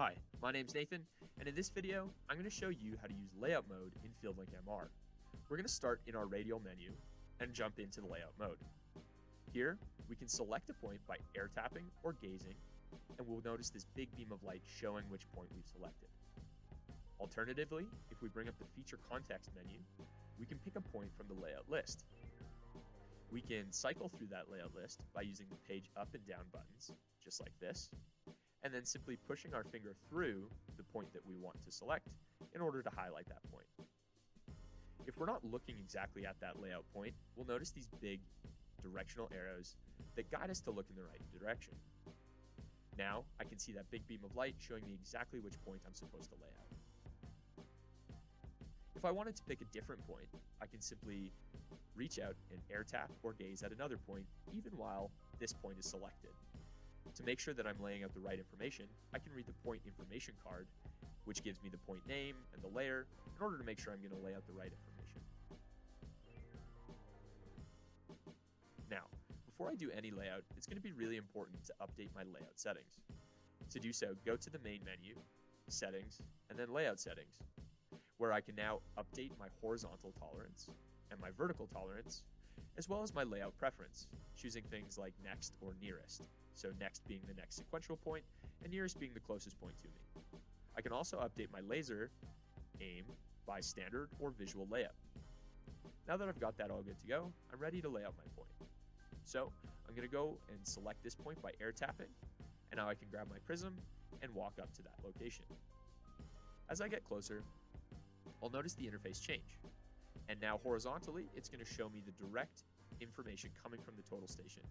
Hi, my name's Nathan, and in this video, I'm going to show you how to use layout mode in FieldLink MR. We're going to start in our radial menu and jump into the layout mode. Here, we can select a point by air tapping or gazing, and we'll notice this big beam of light showing which point we've selected. Alternatively, if we bring up the feature context menu, we can pick a point from the layout list. We can cycle through that layout list by using the page up and down buttons, just like this, and then simply pushing our finger through the point that we want to select in order to highlight that point. If we're not looking exactly at that layout point, we'll notice these big directional arrows that guide us to look in the right direction. Now, I can see that big beam of light showing me exactly which point I'm supposed to lay out. If I wanted to pick a different point, I can simply reach out and air tap or gaze at another point, even while this point is selected. To make sure that I'm laying out the right information, I can read the point information card, which gives me the point name and the layer in order to make sure I'm going to lay out the right information. Now, before I do any layout, it's going to be really important to update my layout settings. To do so, go to the main menu, Settings, and then Layout Settings, where I can now update my horizontal tolerance and my vertical tolerance, as well as my layout preference, choosing things like next or nearest. So next being the next sequential point, and nearest being the closest point to me. I can also update my laser aim by standard or visual layout. Now that I've got that all good to go, I'm ready to lay out my point. So I'm going to go and select this point by air tapping, and now I can grab my prism and walk up to that location. As I get closer, I'll notice the interface change. And now horizontally, it's going to show me the direct information coming from the total station.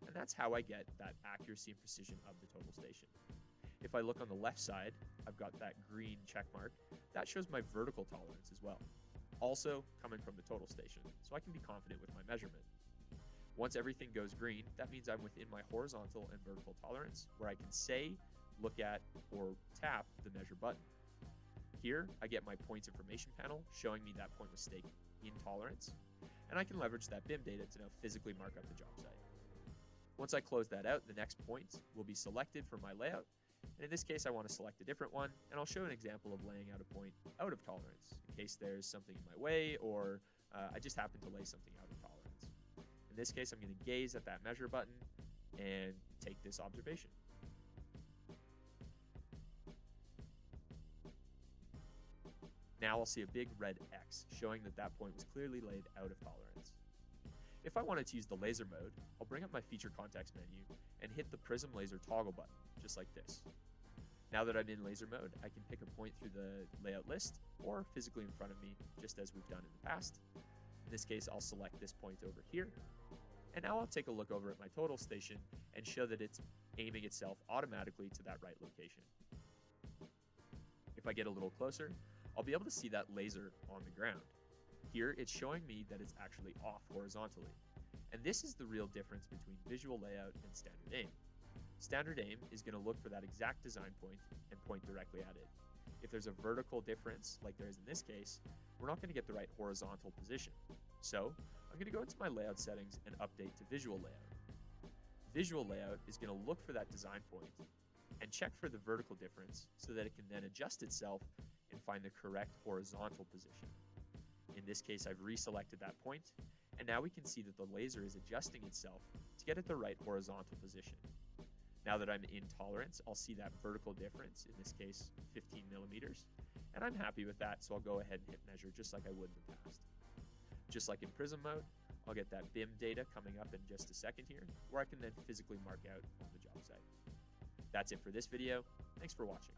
And that's how I get that accuracy and precision of the total station. If I look on the left side, I've got that green check mark. That shows my vertical tolerance as well, also coming from the total station, so I can be confident with my measurement. Once everything goes green, that means I'm within my horizontal and vertical tolerance, where I can say, look at, or tap the measure button. Here, I get my points information panel showing me that point was staked in tolerance, and I can leverage that BIM data to now physically mark up the job site. Once I close that out, the next points will be selected for my layout, and in this case I want to select a different one, and I'll show an example of laying out a point out of tolerance, in case there's something in my way, or I just happen to lay something out of tolerance. In this case, I'm going to gaze at that measure button and take this observation. Now I'll see a big red X showing that that point was clearly laid out of tolerance. If I wanted to use the laser mode, I'll bring up my feature context menu and hit the prism laser toggle button, just like this. Now that I'm in laser mode, I can pick a point through the layout list or physically in front of me, just as we've done in the past. In this case, I'll select this point over here. And now I'll take a look over at my total station and show that it's aiming itself automatically to that right location. If I get a little closer, I'll be able to see that laser on the ground. Here, it's showing me that it's actually off horizontally. And this is the real difference between visual layout and standard aim. Standard aim is going to look for that exact design point and point directly at it. If there's a vertical difference, like there is in this case, we're not going to get the right horizontal position. So I'm going to go into my layout settings and update to visual layout. Visual layout is going to look for that design point and check for the vertical difference so that it can then adjust itself and find the correct horizontal position. In this case, I've reselected that point, and now we can see that the laser is adjusting itself to get at the right horizontal position. Now that I'm in tolerance, I'll see that vertical difference, in this case 15 millimeters, and I'm happy with that, so I'll go ahead and hit measure just like I would in the past. Just like in prism mode, I'll get that BIM data coming up in just a second here, where I can then physically mark out on the job site. That's it for this video. Thanks for watching.